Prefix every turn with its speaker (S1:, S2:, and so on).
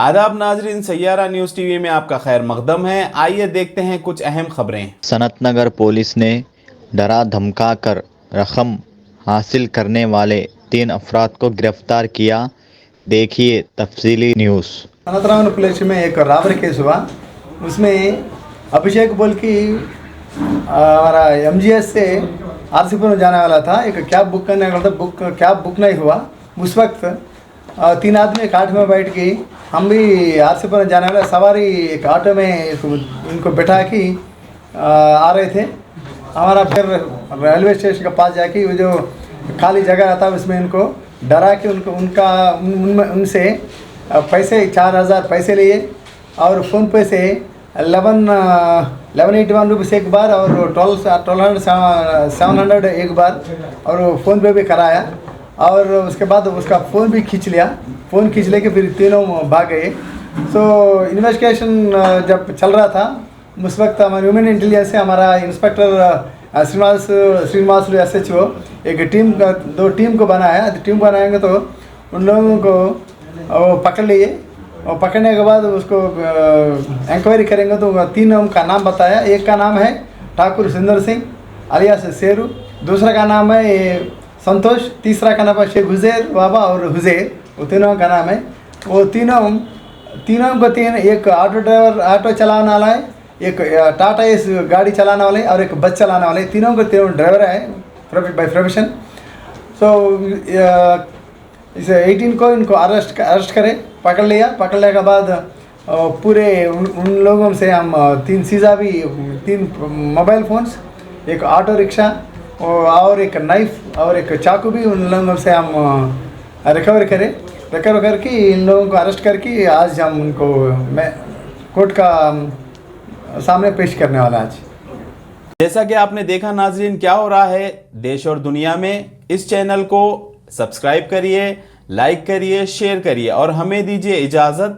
S1: आदाब नाजरीन, Saiyaara news TV में आपका खैर मकदम है। आइए देखते हैं कुछ अहम खबरें।
S2: सनतनगर पुलिस ने डरा धमका कर रकम हासिल करने वाले 3 अफराद को गिरफ्तार किया। देखिए तफसीली न्यूज़।
S3: सनतनगर पुलिस में एक रॉबरी केस हुआ। उसमें अभिषेक बोल की हमारा एमजीएस से आरसीपुर जाने वाला था। एक कैब बुक करने वाला था, कैब बुक नहीं हुआ। उस वक्त 3 आदमी एक ऑटो में बैठ के, हम भी आरसीपुर जाने वाला सवारी एक ऑटो में इनको बैठा के आ रहे थे। हमारा फिर रेलवे स्टेशन के पास जाके वो जो खाली जगह था उसमें इनको डरा के उनसे पैसे 4000 पैसे लिए और फ़ोन पे से 1181 रुपीस एक बार और 700 एक बार और फ़ोन पे भी कराया। और उसके बाद उसका फ़ोन भी खींच लिया। फ़ोन खींच लेके फिर तीनों भाग गए। सो इन्वेस्टिगेशन जब चल रहा था उस वक्त हमारे ह्यूमन इंटेलिजेंस से हमारा इंस्पेक्टर श्रीनिवास SHO एक टीम 2 टीम को बनाया। टीम बनाएंगे तो उन लोगों को वो पकड़ लिए और पकड़ने के बाद उसको इंक्वायरी करेंगे तो 3 का नाम बताया। एक का नाम है ठाकुर सुंदर सिंह अलियास शेरू, दूसरा का नाम है संतोष, तीसरा का नाम है शेख हुजैर बाबा और हुजैर। वो तीनों का नाम है। वो तीनों को एक ऑटो ड्राइवर, ऑटो चलाने वाला है, एक टाटा एस गाड़ी चलाने वाले और एक बस चलाने वाले। तीनों ड्राइवर है बाय प्रोफेशन। सो इस 18 को इनको अरेस्ट करें, पकड़ लिया। पकड़ने के बाद पूरे उन लोगों से हम 3 सीज़ा भी, 3 मोबाइल फ़ोन्स, एक ऑटो रिक्शा और एक नाइफ और एक चाकू भी उन लोगों से हम रिकवर करके इन लोगों को अरेस्ट करके आज हम उनको कोर्ट का सामने पेश करने वाला आज।
S1: जैसा कि आपने देखा नाजरीन, क्या हो रहा है देश और दुनिया में। इस चैनल को सब्सक्राइब करिए, लाइक करिए, शेयर करिए और हमें दीजिए इजाज़त।